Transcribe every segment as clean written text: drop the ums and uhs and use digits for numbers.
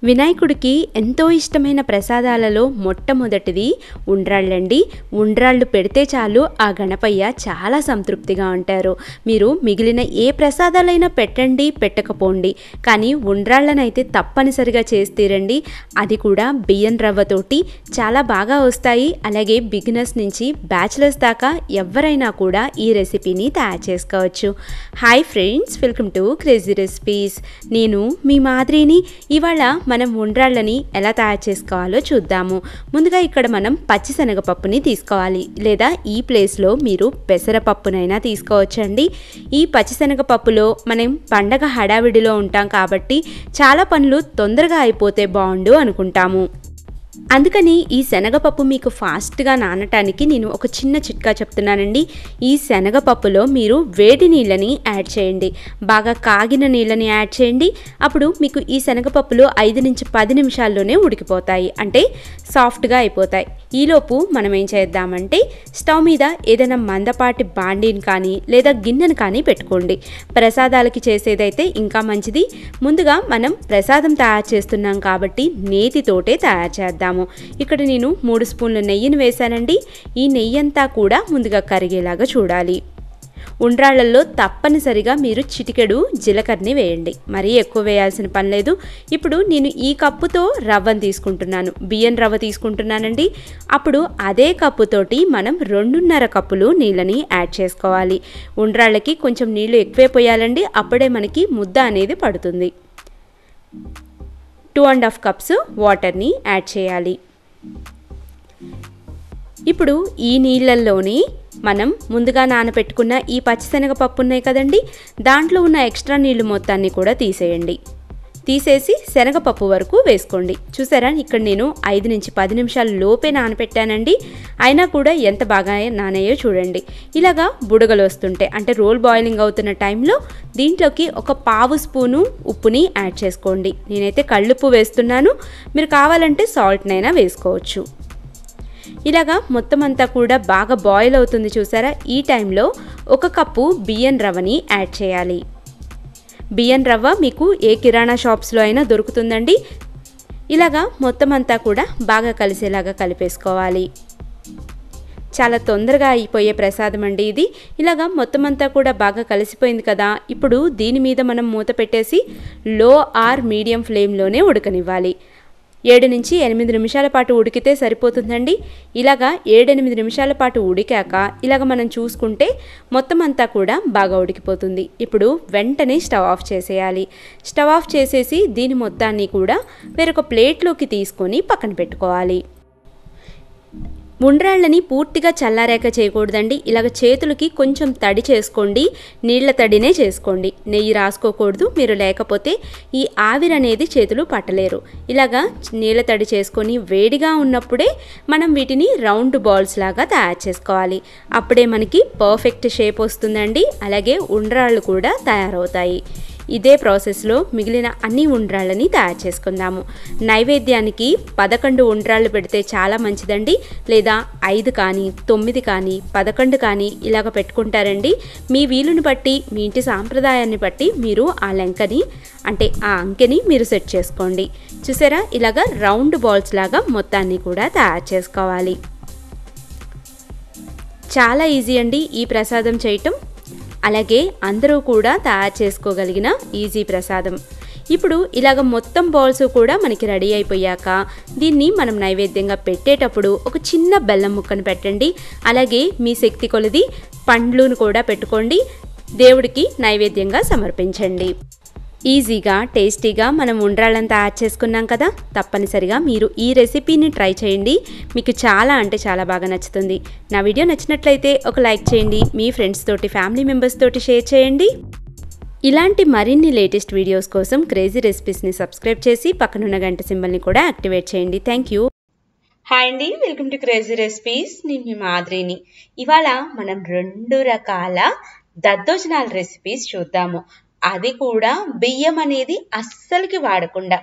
వినాయకుడికి ఎంతో ఇష్టమైన ప్రసాదాలలో మొట్టమొదటిది ఉండ్రాళ్ళండి. ఉండ్రాళ్ళు పెడితే చాలు ఆ గణపయ్య చాలా సంతృప్తిగా ఉంటారు. మీరు మిగిలిన ఏ ప్రసాదాలైనా పెట్టండి, పెట్టకపోండి, కానీ ఉండ్రాళ్ళనైతే తప్పనిసరిగా చేసి తీరండి. అది కూడా బియ్యం రవ్వతోటి చాలా బాగా వస్తాయి. అలాగే బిగినర్స్ నుంచి బ్యాచిలర్స్ దాకా ఎవరైనా కూడా ఈ రెసిపీని తయారు చేసుకోవచ్చు. Hi friends, welcome to crazy recipes. నేను మీ మాదిరిని. ఇవాళ మనం ఉండ్రాళ్ళని ఎలా తయారు చేసుకోవాలో చూద్దాము. ముందుగా ఇక్కడ మనం పచ్చిశనగపప్పుని తీసుకోవాలి, లేదా ఈ ప్లేస్లో మీరు పెసరపప్పునైనా తీసుకోవచ్చండి. ఈ పచ్చిశనగపప్పులో మనం పండగ హడావిడిలో ఉంటాం కాబట్టి చాలా పనులు తొందరగా అయిపోతే బాగుండు అనుకుంటాము. అందుకని ఈ శనగపప్పు మీకు ఫాస్ట్గా నానటానికి నేను ఒక చిన్న చిట్కా చెప్తున్నానండి. ఈ శనగపప్పులో మీరు వేడి నీళ్ళని యాడ్ చేయండి, బాగా కాగిన నీళ్ళని యాడ్ చేయండి. అప్పుడు మీకు ఈ శనగపప్పులో 5 నుంచి 10 నిమిషాల్లోనే ఉడికిపోతాయి, అంటే సాఫ్ట్గా అయిపోతాయి. ఈలోపు మనం ఏం చేద్దామంటే స్టవ్ మీద ఏదైనా మందపాటి బాండీని కానీ లేదా గిన్నెను కానీ పెట్టుకోండి. ప్రసాదాలకి చేసేదైతే ఇంకా మంచిది. ముందుగా మనం ప్రసాదం తయారు చేస్తున్నాం కాబట్టి నేతితోటే తయారు చేద్దాము. ఇక్కడ నేను 3 స్పూన్ల నెయ్యిని వేశానండి. ఈ నెయ్యి అంతా కూడా ముందుగా కరిగేలాగా చూడాలి. ఉండ్రాళ్ళల్లో తప్పనిసరిగా మీరు చిటికెడు జీలకర్రని వేయండి, మరీ ఎక్కువ వేయాల్సిన పని లేదు. ఇప్పుడు నేను ఈ కప్పుతో రవ్వను తీసుకుంటున్నాను, బియ్యం రవ్వ తీసుకుంటున్నానండి. అప్పుడు అదే కప్పుతోటి మనం 2.5 కప్పులు నీళ్ళని యాడ్ చేసుకోవాలి. ఉండ్రాళ్ళకి కొంచెం నీళ్ళు ఎక్కువే పోయాలండి, అప్పుడే మనకి ముద్ద అనేది పడుతుంది. 2.5 కప్స్ వాటర్ని యాడ్ చేయాలి. ఇప్పుడు ఈ నీళ్ళల్లోని మనం ముందుగా నానబెట్టుకున్న ఈ పచ్చిశనగపప్పు ఉన్నాయి కదండి, దాంట్లో ఉన్న ఎక్స్ట్రా నీళ్ళు మొత్తాన్ని కూడా తీసేయండి. తీసేసి శనగపప్పు వరకు వేసుకోండి. చూసారా, ఇక్కడ నేను 5 నుంచి 10 నిమిషాల లోపే నానబెట్టానండి. అయినా కూడా ఎంత బాగా నానాయో చూడండి. ఇలాగా బుడగలు వస్తుంటే, అంటే రోల్ బాయిలింగ్ అవుతున్న టైంలో దీంట్లోకి ఒక 1/2 స్పూను ఉప్పుని యాడ్ చేసుకోండి. నేనైతే కళ్ళుప్పు వేస్తున్నాను, మీరు కావాలంటే సాల్ట్నైనా వేసుకోవచ్చు. ఇలాగా మొత్తం అంతా కూడా బాగా బాయిల్ అవుతుంది చూసారా. ఈ టైంలో 1 కప్పు బియ్యం రవ్వని యాడ్ చేయాలి. బియ్యం రవ్వ మీకు ఏ కిరాణా షాప్స్లో అయినా దొరుకుతుందండి. ఇలాగా మొత్తం అంతా కూడా బాగా కలిసేలాగా కలిపేసుకోవాలి. చాలా తొందరగా అయిపోయే ప్రసాదం అండి ఇది. ఇలాగా మొత్తం అంతా కూడా బాగా కలిసిపోయింది కదా. ఇప్పుడు దీని మీద మనం మూత పెట్టేసి లో ఆర్ మీడియం ఫ్లేమ్లోనే ఉడకనివ్వాలి. 7 నుంచి 8 నిమిషాల పాటు ఉడికితే సరిపోతుందండి. ఇలాగా 7-8 నిమిషాల పాటు ఉడికాక ఇలాగ మనం చూసుకుంటే మొత్తం అంతా కూడా బాగా ఉడికిపోతుంది. ఇప్పుడు వెంటనే స్టవ్ ఆఫ్ చేసేయాలి. స్టవ్ ఆఫ్ చేసేసి దీని మొత్తాన్ని కూడా వేరొక ప్లేట్లోకి తీసుకొని పక్కన పెట్టుకోవాలి. ఉండ్రాళ్ళని పూర్తిగా చల్లారాక చేయకూడదండి. ఇలాగ చేతులకి కొంచెం తడి చేసుకోండి, నీళ్ల తడినే చేసుకోండి, నెయ్యి రాసుకోకూడదు. మీరు లేకపోతే ఈ ఆవిరి అనేది చేతులు పట్టలేరు. ఇలాగా నీళ్ల తడి చేసుకొని వేడిగా ఉన్నప్పుడే మనం వీటిని రౌండ్ బాల్స్ లాగా తయారు చేసుకోవాలి. అప్పుడే మనకి పర్ఫెక్ట్ షేప్ వస్తుందండి. అలాగే ఉండ్రాళ్ళు కూడా తయారవుతాయి. ఇదే ప్రాసెస్లో మిగిలిన అన్ని ఉండ్రాళ్ళని తయారు చేసుకుందాము. నైవేద్యానికి 11 ఉండ్రాళ్ళు పెడితే చాలా మంచిదండి. లేదా 5 కానీ 9 కానీ 11 కానీ ఇలాగ పెట్టుకుంటారండి. మీ వీలుని బట్టి, మీ ఇంటి సాంప్రదాయాన్ని బట్టి మీరు ఆ లెంకని, అంటే ఆ అంకెని మీరు సెట్ చేసుకోండి. చూసారా, ఇలాగ రౌండ్ బాల్స్ లాగా మొత్తాన్ని కూడా తయారు చేసుకోవాలి. చాలా ఈజీ అండి ఈ ప్రసాదం చేయటం. అలాగే అందరూ కూడా తయారు చేసుకోగలిగిన ఈజీ ప్రసాదం. ఇప్పుడు ఇలాగ మొత్తం బాల్స్ కూడా మనకి రెడీ అయిపోయాక దీన్ని మనం నైవేద్యంగా పెట్టేటప్పుడు ఒక చిన్న బెల్లం ముక్కను పెట్టండి. అలాగే మీ శక్తి కొలది పండ్లను కూడా పెట్టుకోండి. దేవుడికి నైవేద్యంగా సమర్పించండి. ఈజీగా టేస్టీగా మనం ఉండ్రాళ్ళని తయారు చేసుకున్నాం కదా. తప్పనిసరిగా మీరు ఈ రెసిపీని ట్రై చేయండి, మీకు చాలా అంటే చాలా బాగా నచ్చుతుంది. నా వీడియో నచ్చినట్లయితే ఒక లైక్ చేయండి, మీ ఫ్రెండ్స్ తోటి, ఫ్యామిలీ మెంబర్స్ తోటి షేర్ చేయండి. ఇలాంటి మరిన్ని లేటెస్ట్ వీడియోస్ కోసం క్రేజీ రెసిపీస్ని సబ్స్క్రైబ్ చేసి పక్కనున్న గంట సింబల్ని కూడా యాక్టివేట్ చేయండి. Thank you. హాయ్ అండి, వెల్కమ్ టు క్రేజీ రెసిపీస్. నేను మీ మాదిరిని. ఇవాళ మనం 2 రకాల దద్దోజనాల రెసిపీస్ చూద్దాము. అది కూడా బియ్యం అనేది అస్సలకి వాడకుండా.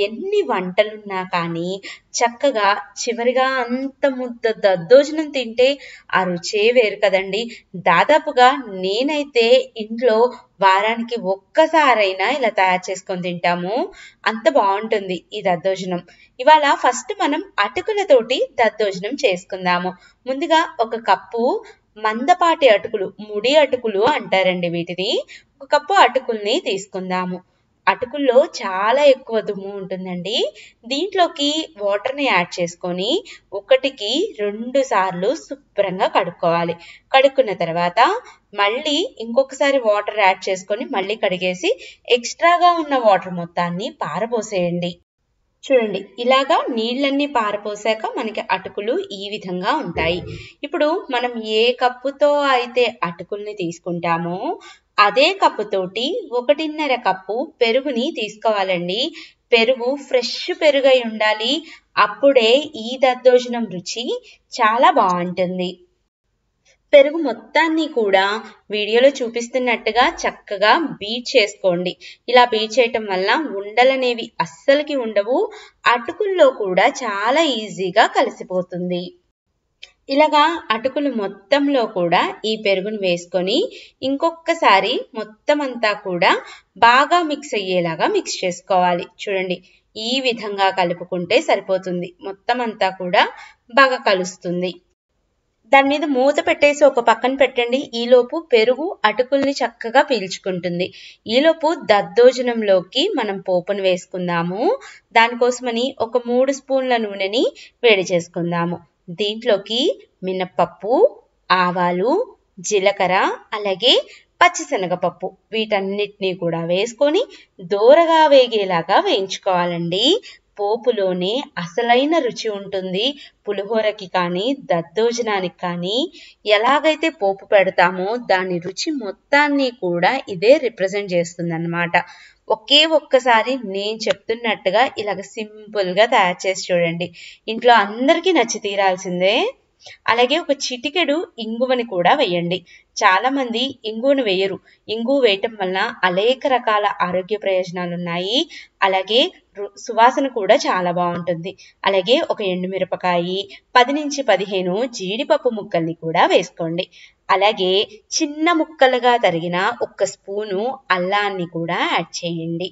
ఎన్ని వంటలున్నా కానీ చక్కగా చివరిగా అంత ముద్ద దద్దోజనం తింటే ఆ రుచే వేరు కదండి. దాదాపుగా నేనైతే ఇంట్లో వారానికి ఒక్కసారైనా ఇలా తయారు చేసుకొని తింటాము. అంత బాగుంటుంది ఈ దద్దోజనం. ఇవాళ ఫస్ట్ మనం అటుకులతోటి దద్దోజనం చేసుకుందాము. ముందుగా ఒక కప్పు మందపాటి అటుకులు, ముడి అటుకులు అంటారండి వీటిని. ఒక కప్పు అటుకుల్ని తీసుకుందాము. అటుకుల్లో చాలా ఎక్కువ దుమ్ము ఉంటుందండి. దీంట్లోకి వాటర్ని యాడ్ చేసుకొని 1కి 2 సార్లు శుభ్రంగా కడుక్కోవాలి. కడుక్కున్న తర్వాత మళ్ళీ ఇంకొకసారి వాటర్ యాడ్ చేసుకొని మళ్ళీ కడిగేసి ఎక్స్ట్రాగా ఉన్న వాటర్ మొత్తాన్ని పారబోసేయండి. చూడండి, ఇలాగా నీళ్ళన్నీ పారపోసాక మనకి అటుకులు ఈ విధంగా ఉంటాయి. ఇప్పుడు మనం ఏ కప్పుతో అయితే అటుకుల్ని తీసుకుంటామో అదే కప్పుతోటి 1.5 కప్పు పెరుగుని తీసుకోవాలండి. పెరుగు ఫ్రెష్ పెరుగు అయి ఉండాలి. అప్పుడే ఈ దద్దోజనం రుచి చాలా బాగుంటుంది. పెరుగు మొత్తాన్ని కూడా వీడియోలో చూపిస్తున్నట్టుగా చక్కగా బీట్ చేసుకోండి. ఇలా బీట్ చేయటం వల్ల ఉండలనేవి అస్సలకి ఉండవు. అటుకుల్లో కూడా చాలా ఈజీగా కలిసిపోతుంది. ఇలాగా అటుకులు మొత్తంలో కూడా ఈ పెరుగును వేసుకొని ఇంకొకసారి మొత్తం అంతా కూడా బాగా మిక్స్ అయ్యేలాగా మిక్స్ చేసుకోవాలి. చూడండి, ఈ విధంగా కలుపుకుంటే సరిపోతుంది. మొత్తం అంతా కూడా బాగా కలుస్తుంది. దాని మీద మూత పెట్టేసి ఒక పక్కన పెట్టండి. ఈలోపు పెరుగు అటుకుల్ని చక్కగా పీల్చుకుంటుంది. ఈలోపు దద్దోజనంలోకి మనం పోపును వేసుకుందాము. దానికోసమని ఒక 3 స్పూన్ల నూనెని వేడి చేసుకుందాము. దీంట్లోకి మినప్పప్పు, ఆవాలు, జీలకర్ర, అలాగే పచ్చిశనగపప్పు వీటన్నిటినీ కూడా వేసుకొని దోరగా వేగేలాగా వేయించుకోవాలండి. పోపులోనే అసలైన రుచి ఉంటుంది. పులిహోరకి కానీ దద్దోజనానికి కానీ ఎలాగైతే పోపు పెడతామో దాని రుచి మొత్తాన్ని కూడా ఇదే రిప్రజెంట్ చేస్తుంది అన్నమాట. ఒక్కసారి నేను చెప్తున్నట్టుగా ఇలాగ సింపుల్గా తయారు చేసి చూడండి. ఇంట్లో అందరికీ నచ్చి తీరాల్సిందే. అలాగే ఒక చిటికెడు ఇంగువని కూడా వేయండి. చాలా మంది ఇంగువను వేయరు. ఇంగువ వేయటం వల్ల అనేక రకాల ఆరోగ్య ప్రయోజనాలు ఉన్నాయి. అలాగే సువాసన కూడా చాలా బాగుంటుంది. అలాగే ఒక ఎండుమిరపకాయి, 10 నుంచి 15 జీడిపప్పు ముక్కల్ని కూడా వేసుకోండి. అలాగే చిన్న ముక్కలుగా తరిగిన 1 స్పూను అల్లాన్ని కూడా యాడ్ చేయండి.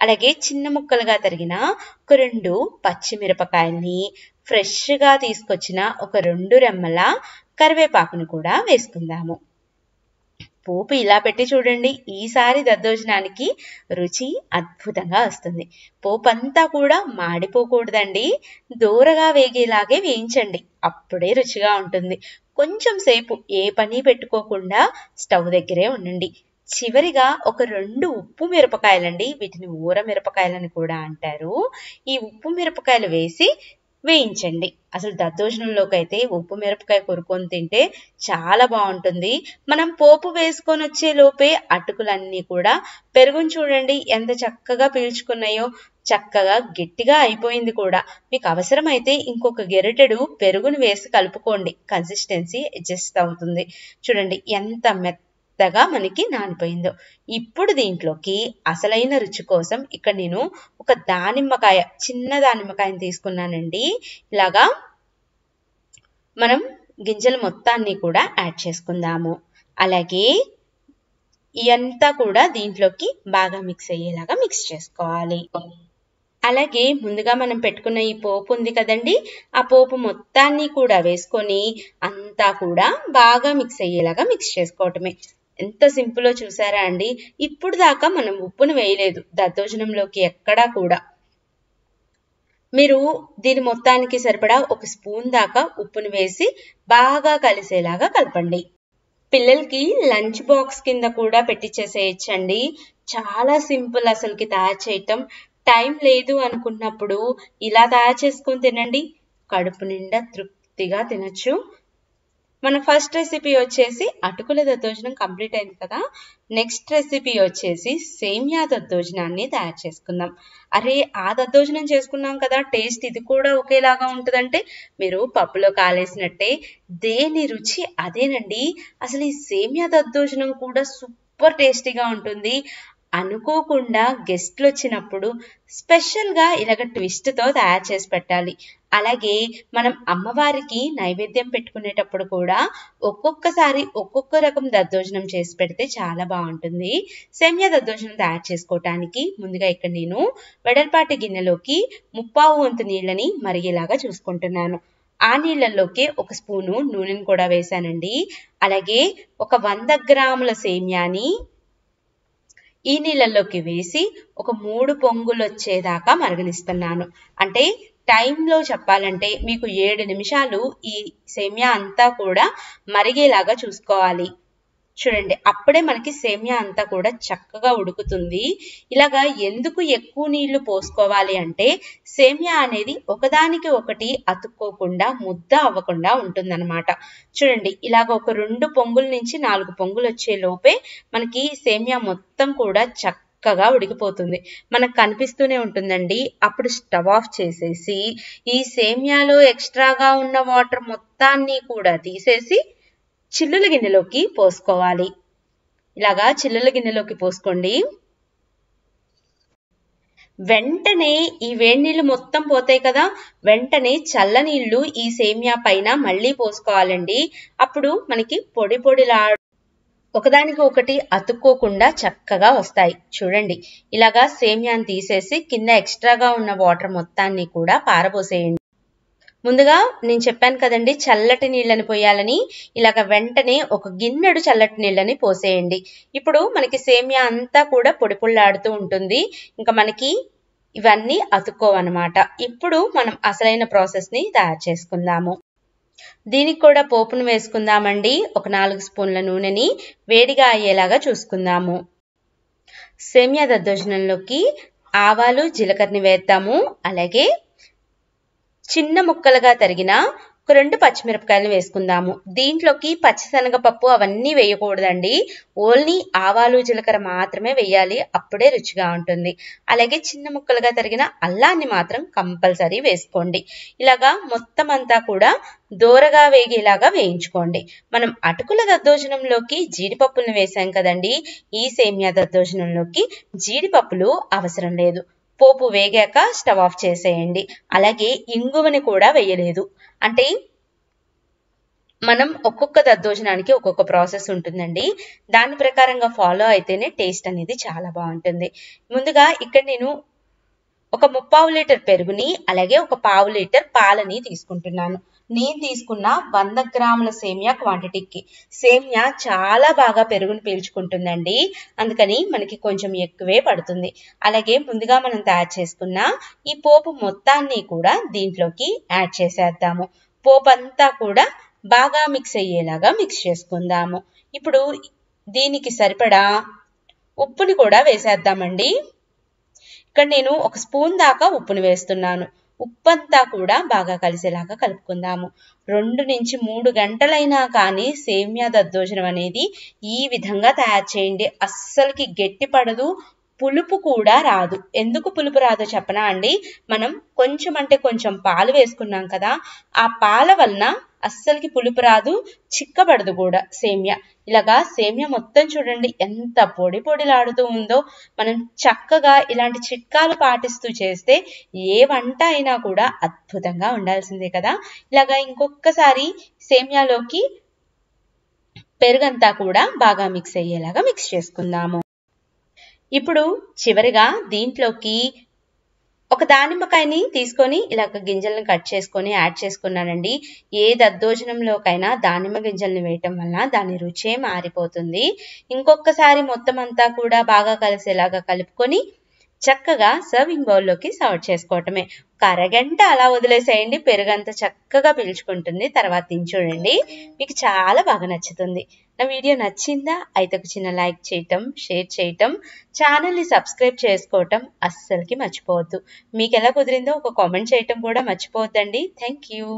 అలాగే చిన్న ముక్కలుగా తరిగిన ఒక 2 పచ్చిమిరపకాయల్ని, ఫ్రెష్గా తీసుకొచ్చిన ఒక 2 రెమ్మల కరివేపాకును కూడా వేసుకుందాము. పోపు ఇలా పెట్టి చూడండి. ఈసారి దద్దోజనానికి రుచి అద్భుతంగా వస్తుంది. పోపు అంతా కూడా మాడిపోకూడదండి. దూరగా వేగేలాగే వేయించండి. అప్పుడే రుచిగా ఉంటుంది. కొంచెం సేపు ఏ పని పెట్టుకోకుండా స్టవ్ దగ్గరే ఉండండి. చివరిగా ఒక 2 ఉప్పు మిరపకాయలండి. వీటిని ఊర మిరపకాయలని కూడా అంటారు. ఈ ఉప్పు మిరపకాయలు వేసి వేయించండి. అసలు దద్దోజనంలోకి అయితే ఉప్పు మిరపకాయ కొరుకొని తింటే చాలా బాగుంటుంది. మనం పోపు వేసుకొని వచ్చే లోపే అటుకులన్నీ కూడా పెరుగుని చూడండి ఎంత చక్కగా పీల్చుకున్నాయో. చక్కగా గట్టిగా అయిపోయింది కూడా. మీకు అవసరమైతే ఇంకొక గెరిటెడు పెరుగుని వేసి కలుపుకోండి. కన్సిస్టెన్సీ అడ్జస్ట్ అవుతుంది. చూడండి ఎంత మెత్తగా మనకి నానిపోయిందో. ఇప్పుడు దీంట్లోకి అసలైన రుచి కోసం ఇక్కడ నేను ఒక దానిమ్మకాయ, చిన్న దానిమ్మకాయని తీసుకున్నానండి. ఇలాగా మనం గింజలు మొత్తాన్ని కూడా యాడ్ చేసుకుందాము. అలాగే ఇదంతా కూడా దీంట్లోకి బాగా మిక్స్ అయ్యేలాగా మిక్స్ చేసుకోవాలి. అలాగే ముందుగా మనం పెట్టుకున్న ఈ పోపు ఉంది కదండి, ఆ పోపు మొత్తాన్ని కూడా వేసుకొని అంతా కూడా బాగా మిక్స్ అయ్యేలాగా మిక్స్ చేసుకోవటమే. ఎంత సింపుల్లో చూసారా అండి. ఇప్పుడు దాకా మనం ఉప్పును వేయలేదు దద్దోజనంలోకి ఎక్కడా కూడా. మీరు దీని మొత్తానికి సరిపడా 1 స్పూన్ దాకా ఉప్పును వేసి బాగా కలిసేలాగా కలపండి. పిల్లలకి లంచ్ బాక్స్ కింద కూడా పెట్టించేసేయచ్చండి. చాలా సింపుల్ అసలుకి తయారు చేయటం. టైం లేదు అనుకున్నప్పుడు ఇలా తయారు చేసుకొని తినండి. కడుపు నిండా తృప్తిగా తినచ్చు. మన ఫస్ట్ రెసిపీ వచ్చేసి అటుకుల దద్దోజనం కంప్లీట్ అయింది కదా. నెక్స్ట్ రెసిపీ వచ్చేసి సేమియా దద్దోజనాన్ని తయారు చేసుకుందాం. అరే, ఆ దద్దోజనం చేసుకున్నాం కదా, టేస్ట్ ఇది కూడా ఒకేలాగా ఉంటుందంటే మీరు పప్పులో కాలేసినట్టే. దేని రుచి అదేనండి. అసలు ఈ సేమియా దద్దోజనం కూడా సూపర్ టేస్టీగా ఉంటుంది. అనుకోకుండా గెస్ట్లు వచ్చినప్పుడు స్పెషల్గా ఇలాగ ట్విస్ట్తో తయారు చేసి పెట్టాలి. అలాగే మనం అమ్మవారికి నైవేద్యం పెట్టుకునేటప్పుడు కూడా ఒక్కొక్కసారి ఒక్కొక్క రకం దద్దోజనం చేసి పెడితే చాలా బాగుంటుంది. సేమియా దద్దోజనం తయారు చేసుకోవటానికి ముందుగా ఇక్కడ నేను వెడల్పాటి గిన్నెలోకి 1/4 వంతు నీళ్ళని మరిగేలాగా చూసుకుంటున్నాను. ఆ నీళ్ళల్లోకి 1 స్పూను నూనెను కూడా వేసానండి. అలాగే ఒక 100 గ్రాముల సేమియాని ఈ నీళ్ళల్లోకి వేసి ఒక 3 పొంగులు వచ్చేదాకా మరగనిస్తున్నాను. అంటే టైంలో చెప్పాలంటే మీకు 7 నిమిషాలు ఈ సేమియా అంతా కూడా మరిగేలాగా చూసుకోవాలి. చూడండి, అప్పుడే మనకి సేమియా అంతా కూడా చక్కగా ఉడుకుతుంది. ఇలాగా ఎందుకు ఎక్కువ నీళ్లు పోసుకోవాలి అంటే సేమియా అనేది ఒకదానికి ఒకటి అతుక్కోకుండా ముద్ద అవ్వకుండా ఉంటుందన్నమాట. చూడండి, ఇలాగ ఒక 2 పొంగుల నుంచి 4 పొంగులు వచ్చే లోపే మనకి సేమియా మొత్తం కూడా చక్కగా ఉడికిపోతుంది. మనకు కనిపిస్తూనే ఉంటుందండి. అప్పుడు స్టవ్ ఆఫ్ చేసేసి ఈ సేమియాలో ఎక్స్ట్రాగా ఉన్న వాటర్ మొత్తాన్ని కూడా తీసేసి చిల్లుల గిన్నెలోకి పోసుకోవాలి. ఇలాగా చిల్లుల గిన్నెలోకి పోసుకోండి. వెంటనే ఈ వేడి నీళ్ళు మొత్తం పోతాయి కదా, వెంటనే చల్ల నీళ్లు ఈ సేమియా పైన మళ్ళీ పోసుకోవాలండి. అప్పుడు మనకి పొడి పొడిలా ఒకదానికి ఒకటి అతుక్కోకుండా చక్కగా వస్తాయి. చూడండి, ఇలాగా సేమియాని తీసేసి కింద ఎక్స్ట్రాగా ఉన్న వాటర్ మొత్తాన్ని కూడా పారబోసేయండి. ముందుగా నేను చెప్పాను కదండి చల్లటి నీళ్ళని పోయాలని. ఇలాగ వెంటనే ఒక గిన్నెడు చల్లటి నీళ్ళని పోసేయండి. ఇప్పుడు మనకి సేమియా అంతా కూడా పొడి పొడిలాడుతూ ఉంటుంది. ఇంకా మనకి ఇవన్నీ అతుక్కోవన్నమాట. ఇప్పుడు మనం అసలైన ప్రాసెస్ని తయారు చేసుకుందాము. దీనికి కూడా పోపును వేసుకుందామండి. ఒక 4 స్పూన్ల నూనెని వేడిగా అయ్యేలాగా చూసుకుందాము. సేమియా దద్దోజనంలోకి ఆవాలు జీలకర్రని వేద్దాము. అలాగే చిన్న ముక్కలుగా తరిగిన ఒక 2 పచ్చిమిరపకాయలు వేసుకుందాము. దీంట్లోకి పచ్చిశనగపప్పు అవన్నీ వేయకూడదండి. ఓన్లీ ఆవాలు జీలకర్ర మాత్రమే వేయాలి, అప్పుడే రుచిగా ఉంటుంది. అలాగే చిన్న ముక్కలుగా తరిగిన అల్లాన్ని మాత్రం కంపల్సరీ వేసుకోండి. ఇలాగా మొత్తం అంతా కూడా దోరగా వేగేలాగా వేయించుకోండి. మనం అటుకుల దద్దోజనంలోకి జీడిపప్పులను వేసాం కదండి, ఈ సేమియా దద్దోజనంలోకి జీడిపప్పులు అవసరం లేదు. పోపు వేగాక స్టవ్ ఆఫ్ చేసేయండి. అలాగే ఇంగువని కూడా వేయలేదు. అంటే మనం ఒక్కొక్క దద్దోజనానికి ఒక్కొక్క ప్రాసెస్ ఉంటుందండి. దాని ప్రకారంగా ఫాలో అయితేనే టేస్ట్ అనేది చాలా బాగుంటుంది. ముందుగా ఇక్కడ నేను ఒక 1/4 లీటర్ పెరుగుని అలాగే ఒక 1/4 లీటర్ పాలని తీసుకుంటున్నాను. నేను తీసుకున్న 100 గ్రాముల సేమియా క్వాంటిటీకి. సేమియా చాలా బాగా పెరుగుని పీల్చుకుంటుందండి, అందుకని మనకి కొంచెం ఎక్కువే పడుతుంది. అలాగే ముందుగా మనం తయారు చేసుకున్న ఈ పోపు మొత్తాన్ని కూడా దీంట్లోకి యాడ్ చేసేద్దాము. పోపు అంతా కూడా బాగా మిక్స్ అయ్యేలాగా మిక్స్ చేసుకుందాము. ఇప్పుడు దీనికి సరిపడా ఉప్పుని కూడా వేసేద్దామండి. ఇక్కడ నేను 1 స్పూన్ దాకా ఉప్పుని వేస్తున్నాను. ఉప్పంతా కూడా బాగా కలిసేలాగా కలుపుకుందాము. 2 నుంచి 3 గంటలైనా కానీ సేమియా దద్దోజనం అనేది ఈ విధంగా తయారు చేయండి. అస్సలకి గట్టి పడదు, పులుపు కూడా రాదు. ఎందుకు పులుపు రాదో చెప్పనా అండి, మనం కొంచెం అంటే కొంచెం పాలు వేసుకున్నాం కదా, ఆ పాల వలన అస్సలకి పులుపు రాదు, చిక్కబడదు కూడా సేమియా. ఇలాగా సేమియా మొత్తం చూడండి ఎంత పొడి పొడిలాడుతూ ఉందో. మనం చక్కగా ఇలాంటి చిట్కాలు పాటిస్తూ చేస్తే ఏ వంట అయినా కూడా అద్భుతంగా ఉండాల్సిందే కదా. ఇలాగా ఇంకొకసారి సేమియాలోకి పెరుగంతా కూడా బాగా మిక్స్ అయ్యేలాగా మిక్స్ చేసుకుందాము. ఇప్పుడు చివరిగా దీంట్లోకి ఒక దానిమ్మకాయని తీసుకొని ఇలాగ గింజలను కట్ చేసుకొని యాడ్ చేసుకున్నానండి. ఏ దద్దోజనంలోకైనా దానిమ్మ గింజలను వేయటం వల్ల దాని రుచే మారిపోతుంది. ఇంకొకసారి మొత్తం అంతా కూడా బాగా కలిసేలాగా కలుపుకొని చక్కగా సర్వింగ్ బౌల్లోకి సర్వ్ చేసుకోవటమే. ఒక అరగంట అలా వదిలేసేయండి, పెరుగంతా చక్కగా పీల్చుకుంటుంది. తర్వాత తిని చూడండి, మీకు చాలా బాగా నచ్చుతుంది. నా వీడియో నచ్చిందా అయితే ఒక చిన్న లైక్ చేయటం, షేర్ చేయటం, ఛానల్ని సబ్స్క్రైబ్ చేసుకోవటం అస్సలకి మర్చిపోవద్దు. మీకు ఎలా కుదిరిందో ఒక కామెంట్ చేయటం కూడా మర్చిపోవద్దండి. Thank you.